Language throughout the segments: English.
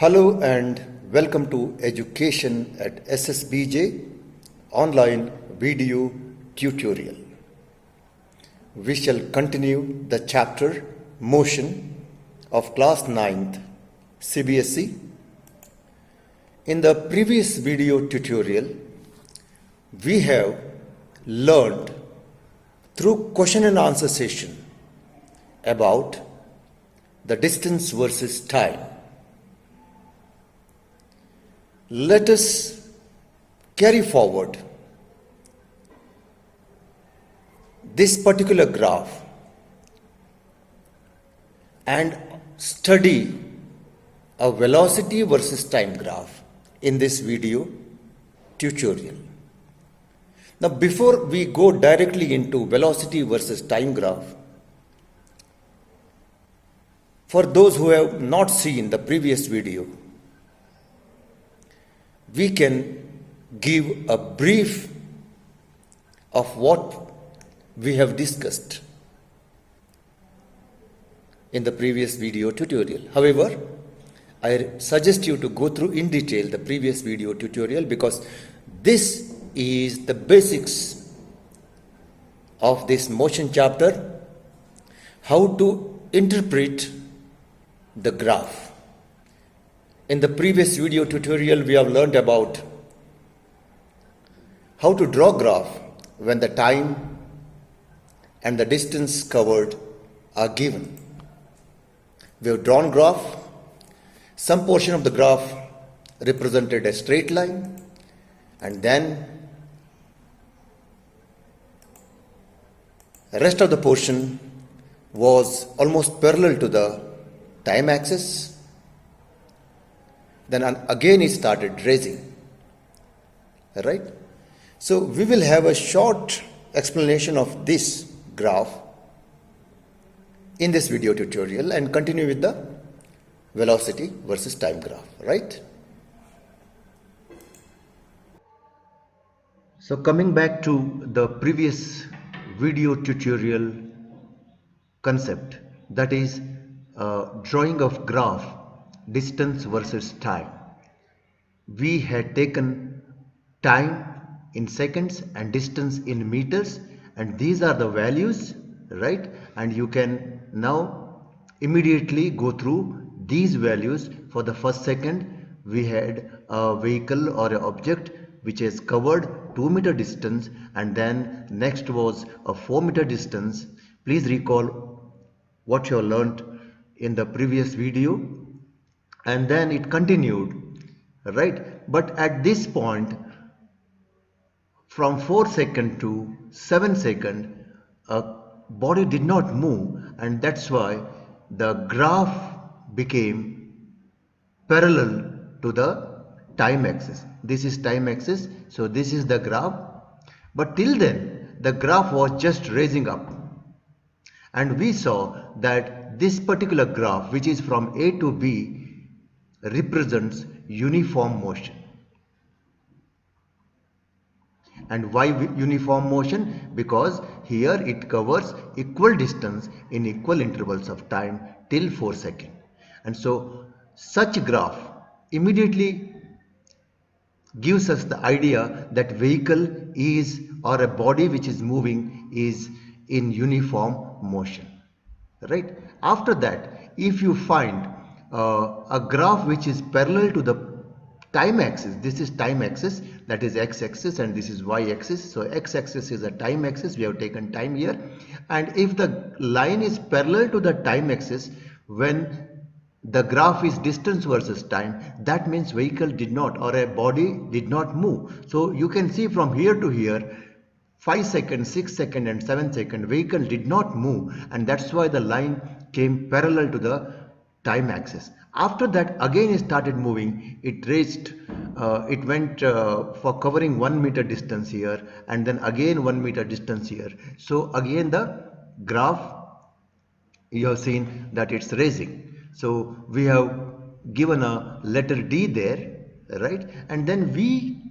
Hello and welcome to Education at SSBJ online video tutorial. We shall continue the chapter Motion of class 9th CBSE. In the previous video tutorial, we have learned through question and answer session about the distance versus time. Let us carry forward this particular graph and study a velocity versus time graph in this video tutorial. Now, before we go directly into velocity versus time graph, for those who have not seen the previous video, we can give a brief of what we have discussed in the previous video tutorial. However, I suggest you to go through in detail the previous video tutorial because this is the basics of this motion chapter, how to interpret the graph. In the previous video tutorial, we have learned about how to draw graph when the time and the distance covered are given. We have drawn graph. Some portion of the graph represented a straight line, and then the rest of the portion was almost parallel to the time axis. Then again it started raising, right? So we will have a short explanation of this graph in this video tutorial and continue with the velocity versus time graph, right? So coming back to the previous video tutorial concept, that is drawing of graph, distance versus time. We had taken time in seconds and distance in meters, and these are the values, right? And you can now immediately go through these values. For the first second, we had a vehicle or an object which has covered 2 meter distance, and then next was a 4 meter distance. Please recall what you learned in the previous video. And then it continued, right? But at this point, from 4 second to 7 second, a body did not move, and that's why the graph became parallel to the time axis. This is time axis, so this is the graph. But till then, the graph was just raising up. And we saw that this particular graph, which is from A to B, represents uniform motion. And why uniform motion? Because here it covers equal distance in equal intervals of time till 4 seconds. And so such graph immediately gives us the idea that vehicle is, or a body which is moving, is in uniform motion, right? After that, if you find a graph which is parallel to the time axis, this is time axis, that is x-axis, and this is y-axis. So x-axis is a time axis, we have taken time here. And if the line is parallel to the time axis when the graph is distance versus time, that means vehicle did not, or a body did not move. So you can see from here to here, 5 seconds, 6 seconds and 7 seconds, vehicle did not move, and that's why the line came parallel to the time axis. After that, again it started moving. It raised, it went for covering 1 meter distance here, and then again 1 meter distance here. So again the graph, you have seen that it's raising. So we have given a letter D there, right? And then we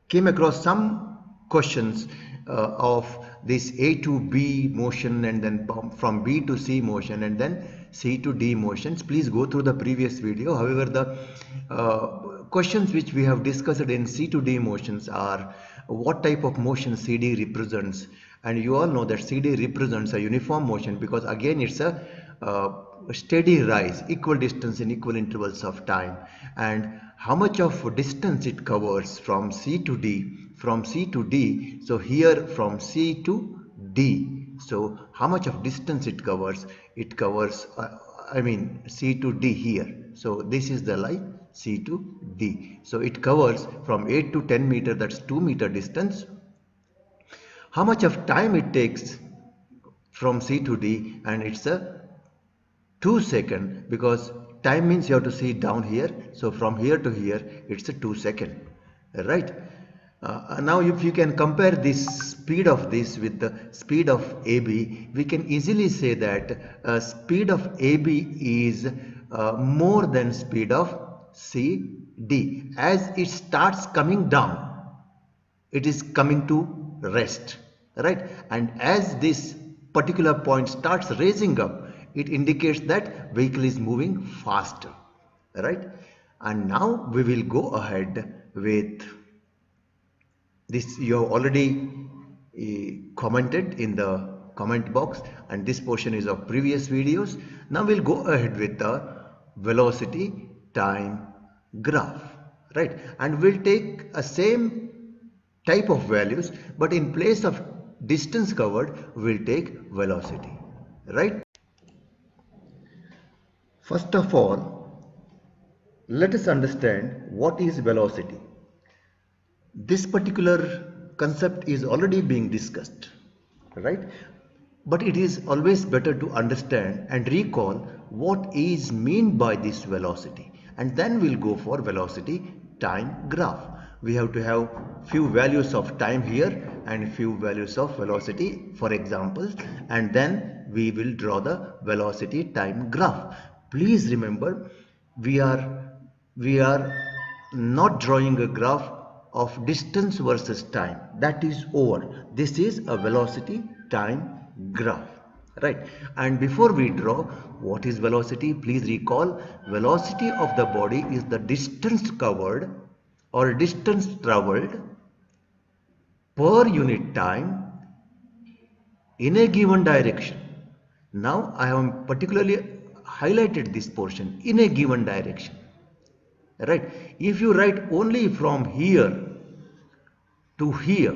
came across some questions of this A to B motion, and then from B to C motion, and then C to D motions, please go through the previous video. However, the questions which we have discussed in C to D motions are what type of motion CD represents, and you all know that CD represents a uniform motion because again it's a steady rise, equal distance in equal intervals of time, and how much of distance it covers from C to D, from C to D. So here from C to D, so how much of distance it covers? It covers C to D here. So this is the line C to D. So it covers from 8 to 10 meter, that's 2 meter distance. How much of time it takes from C to D? And it's a 2 second, because time means you have to see down here. So from here to here it's a 2 second, right? Now if you can compare this speed of this with the speed of AB, we can easily say that speed of AB is more than speed of CD. As it starts coming down, it is coming to rest, right? And as this particular point starts raising up, it indicates that vehicle is moving faster, right? And now we will go ahead with this. You have already commented in the comment box, and this portion is of previous videos. Now we'll go ahead with the velocity time graph, right? And we'll take a same type of values, but in place of distance covered we'll take velocity, right? First of all, let us understand what is velocity. This particular concept is already being discussed, right? But it is always better to understand and recall what is meant by this velocity, and then we'll go for velocity time graph. We have to have few values of time here and few values of velocity for examples, and then we will draw the velocity time graph. Please remember, we are not drawing a graph of distance versus time. That is over. This is a velocity time graph, right? And before we draw, what is velocity? Please recall, velocity of the body is the distance covered or distance traveled per unit time in a given direction. Now I have particularly highlighted this portion, in a given direction, right? If you write only from here to here,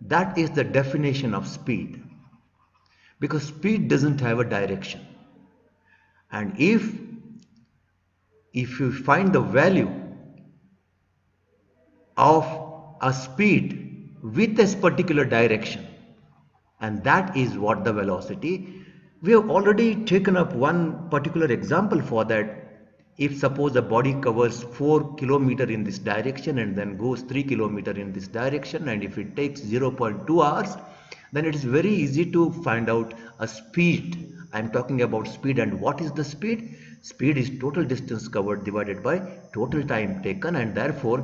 that is the definition of speed, because speed doesn't have a direction. And if you find the value of a speed with this particular direction, and that is what the velocity. We have already taken up one particular example for that. If suppose a body covers 4 kilometer in this direction and then goes 3 kilometer in this direction, and if it takes 0.2 hours, then it is very easy to find out a speed. I am talking about speed. And what is the speed? Speed is total distance covered divided by total time taken, and therefore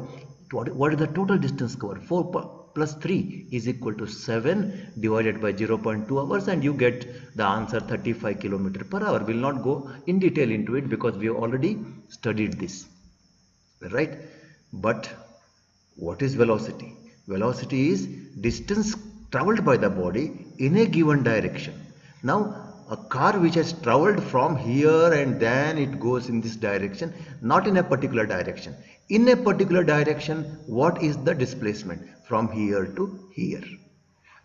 what is the total distance covered? 4 plus 3 is equal to 7 divided by 0.2 hours, and you get the answer 35 kilometer per hour. We will not go in detail into it because we have already studied this, right? But what is velocity? Velocity is distance traveled by the body in a given direction. Now a car which has traveled from here and then it goes in this direction, not in a particular direction. In a particular direction, what is the displacement? From here to here.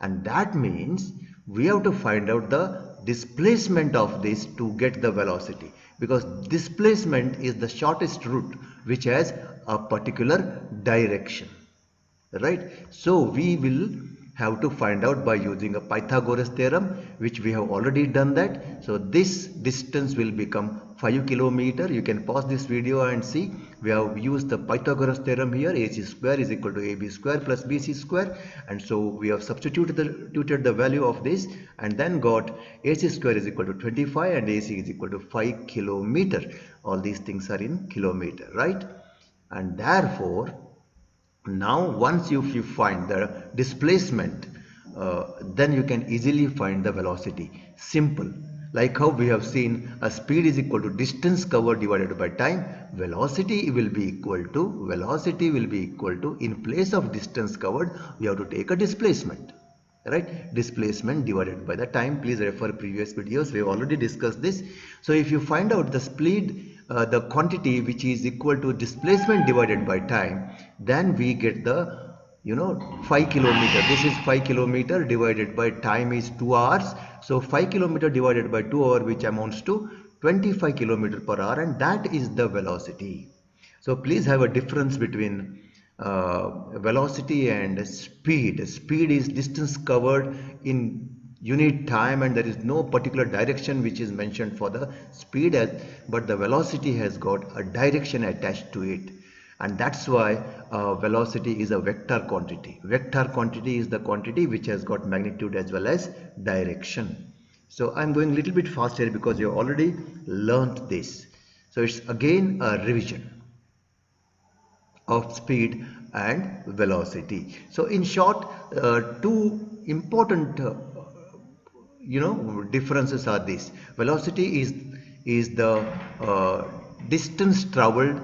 And that means we have to find out the displacement of this to get the velocity, because displacement is the shortest route which has a particular direction, right? So we will have to find out by using a Pythagoras theorem, which we have already done that. So this distance will become 5 kilometer. You can pause this video and see. We have used the Pythagoras theorem here. AC square is equal to AB square plus BC square, and so we have substituted the value of this and then got AC square is equal to 25 and AC is equal to 5 kilometer. All these things are in kilometer, right? And therefore now once you find the displacement, then you can easily find the velocity. Simple. Like how we have seen a speed is equal to distance covered divided by time, velocity will be equal to in place of distance covered we have to take a displacement. Right, displacement divided by the time. Please refer previous videos, we have already discussed this. So if you find out the speed, the quantity which is equal to displacement divided by time, then we get the 5 kilometer. This is 5 kilometer divided by time is 2 hours. So 5 kilometer divided by 2 hour, which amounts to 25 kilometer per hour, and that is the velocity. So please have a difference between velocity and speed. Speed is distance covered in unit time, and there is no particular direction which is mentioned for the speed, but the velocity has got a direction attached to it, and that's why velocity is a vector quantity. Vector quantity is the quantity which has got magnitude as well as direction. So I'm going a little bit fast here because you have already learnt this. So it's again a revision of speed and velocity. So in short, two important differences are these. Velocity is the distance traveled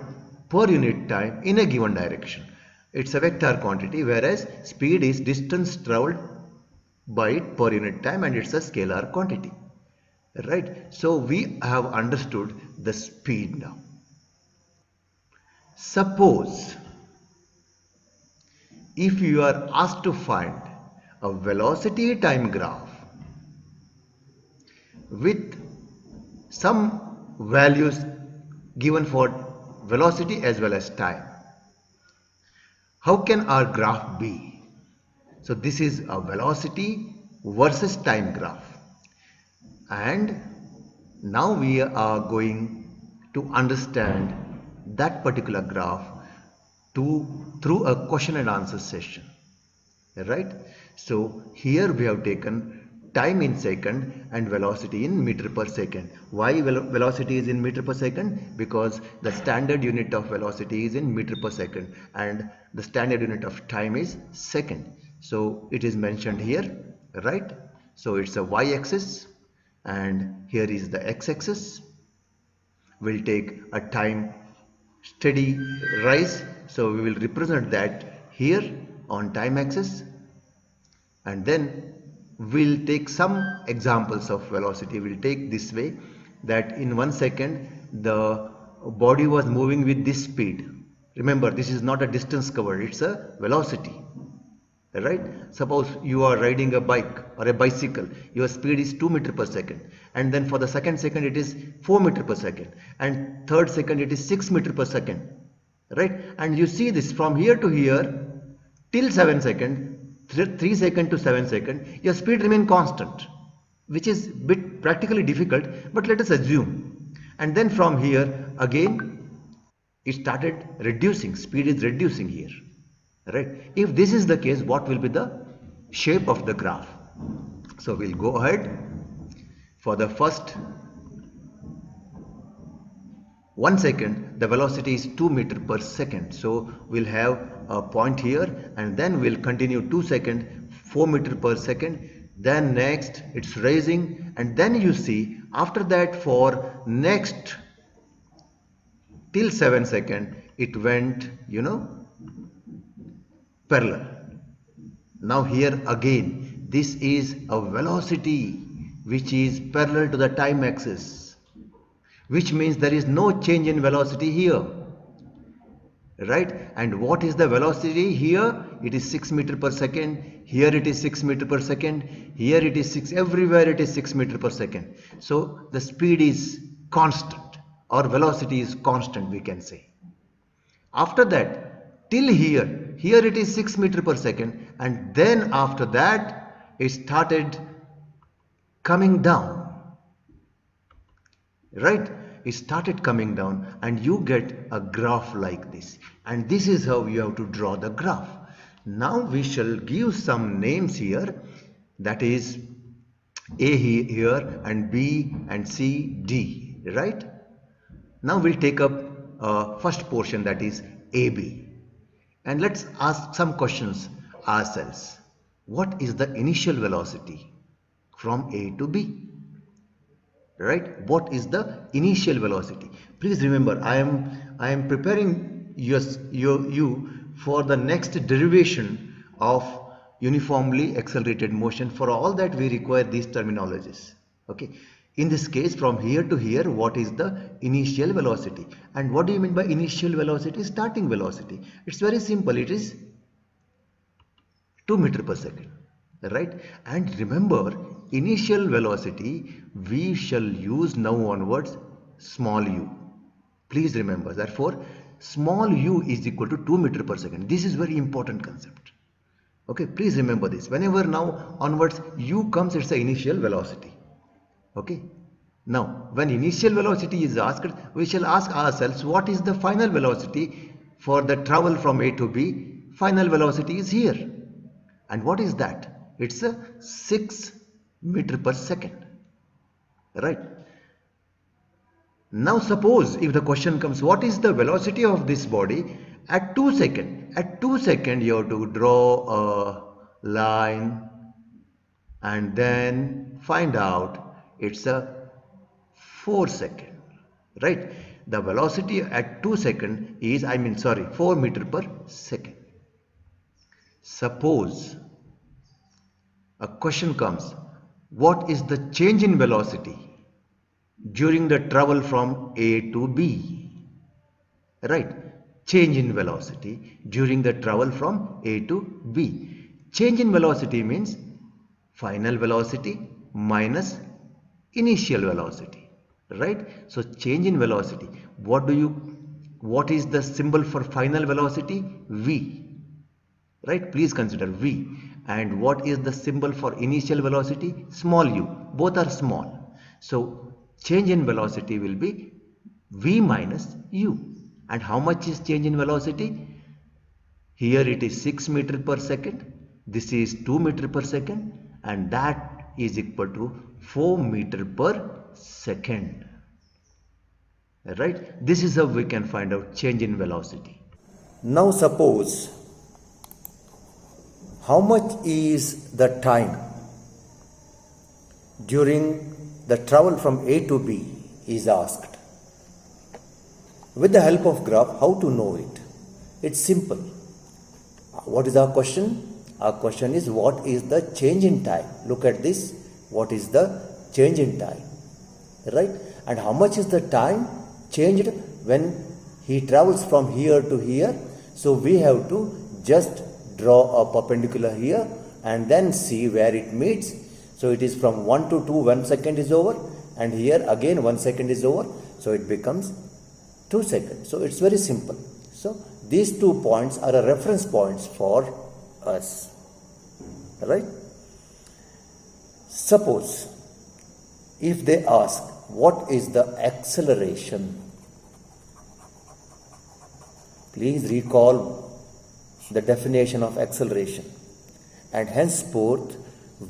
per unit time in a given direction. It's a vector quantity, whereas speed is distance traveled by it per unit time, and it's a scalar quantity. Right? So we have understood the speed now. Suppose if you are asked to find a velocity time graph with some values given for velocity as well as time, how can our graph be? So this is a velocity versus time graph, and now we are going to understand that particular graph through a question and answer session. Right? So here we have taken time in second and velocity in meter per second. Why velocity is in meter per second? Because the standard unit of velocity is in meter per second and the standard unit of time is second. So it is mentioned here, right? So it's a y-axis and here is the x-axis. We'll take a time steady rise, so we will represent that here on time axis, and then we'll take some examples of velocity. We'll take this way, that in 1 second the body was moving with this speed. Remember, this is not a distance covered, it's a velocity. Right? Suppose you are riding a bike or a bicycle, your speed is 2 meter per second, and then for the second it is 4 meter per second, and third second it is 6 meter per second. Right? And you see this from here to here till 7 second, 3 second to 7 second, your speed remain constant, which is bit practically difficult, but let us assume. And then from here again it started reducing, speed is reducing here. Right? If this is the case, what will be the shape of the graph? So we'll go ahead. For the first 1 second, the velocity is 2 meter per second. So we'll have a point here, and then we'll continue 2 seconds, 4 meter per second. Then next it's rising, and then you see after that for next till 7 second it went parallel. Now here again this is a velocity which is parallel to the time axis, which means there is no change in velocity here. Right? And what is the velocity here? It is 6 meter per second. Here it is 6 meter per second. Here it is 6. Everywhere it is 6 meter per second. So the speed is constant, or velocity is constant, we can say. After that, till here it is 6 meter per second, and then after that it started coming down. Right? It started coming down, and you get a graph like this, and this is how you have to draw the graph. Now we shall give some names here, that is A here and B and C, D. Right? Now we'll take up first portion, that is AB, and let's ask some questions ourselves. What is the initial velocity from A to B? right? What is the initial velocity? Please remember, I am preparing you for the next derivation of uniformly accelerated motion. For all that we require these terminologies. Okay. In this case, from here to here, what is the initial velocity? And what do you mean by initial velocity? Starting velocity. It's very simple. It is 2 meter per second, right? And remember, initial velocity we shall use now onwards small u. Please remember, therefore small u is equal to 2 meter per second. This is very important concept. Okay, please remember this. Whenever now onwards u comes, it's the initial velocity. Okay. Now, when initial velocity is asked, we shall ask ourselves, what is the final velocity for the travel from A to B? Final velocity is here. And what is that? It's a 6 meter per second. Right. Now suppose if the question comes, what is the velocity of this body at 2 seconds? At 2 seconds you have to draw a line and then find out it's a 4 second, right? The velocity at 2 seconds is 4 meter per second. Suppose a question comes, what is the change in velocity during the travel from A to B? Right? Change in velocity during the travel from A to B. Change in velocity means final velocity minus initial velocity. Right? So change in velocity. What is the symbol for final velocity? V. Right? Please consider V. And what is the symbol for initial velocity? Small u. Both are small. So change in velocity will be V minus u. And how much is change in velocity? Here it is 6 meter per second. This is 2 meter per second. And that is equal to 4 meter per second. Right? This is how we can find out change in velocity. Now suppose, how much is the time during the travel from A to B is asked. With the help of graph, how to know it? It's simple. What is our question? Our question is, what is the change in time? Look at this. What is the change in time? Right? And how much is the time changed when he travels from here to here? So we have to just draw a perpendicular here and then see where it meets. So it is from 1 to 2, 1 second is over, and here again 1 second is over, so it becomes 2 seconds. So it's very simple. So these 2 points are a reference points for us. Right? Suppose if they ask, what is the acceleration? Please recall the definition of acceleration, and henceforth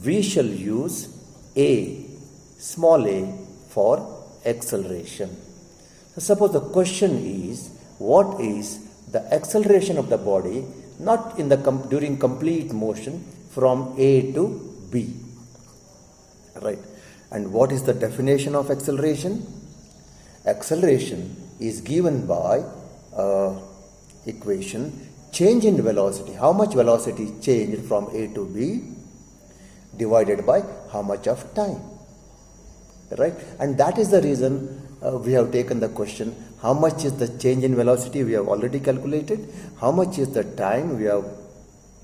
we shall use a, small a, for acceleration. So suppose the question is, what is the acceleration of the body not in the during complete motion from A to B? Right. And what is the definition of acceleration? Acceleration is given by equation change in velocity. How much velocity changed from A to B divided by how much of time. Right? And that is the reason we have taken the question, how much is the change in velocity? We have already calculated. How much is the time?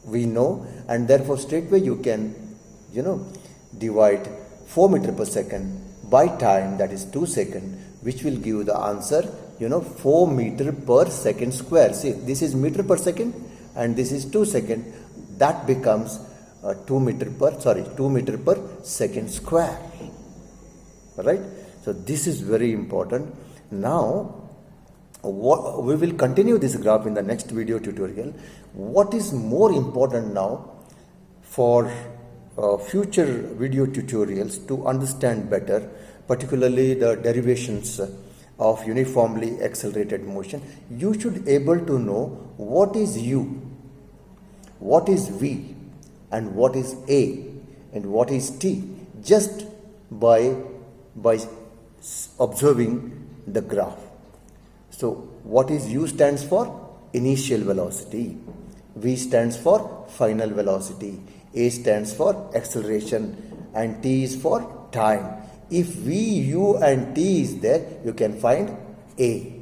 We know, and therefore straightway you can divide 4 meter per second by time, that is 2 seconds, which will give the answer 4 meter per second square. See, this is meter per second and this is 2 seconds. That becomes 2 meter per second square. Right? So this is very important. Now we will continue this graph in the next video tutorial. What is more important now for future video tutorials to understand better, particularly the derivations of uniformly accelerated motion, you should able to know what is u, what is v, and what is a, and what is t, just by observing the graph. So what is U stands for? Initial velocity. V stands for final velocity. A stands for acceleration and T is for time. If V, U and T is there, you can find A.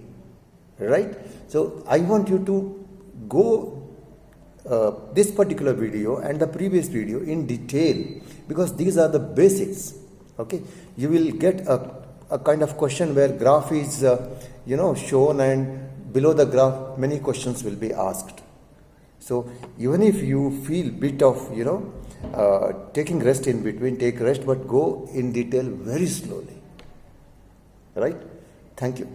Right? So I want you to go this particular video and the previous video in detail, because these are the basics. Okay, you will get a kind of question where graph is shown, and below the graph many questions will be asked. So even if you feel bit of taking rest in between, take rest, but go in detail very slowly. Right? Thank you.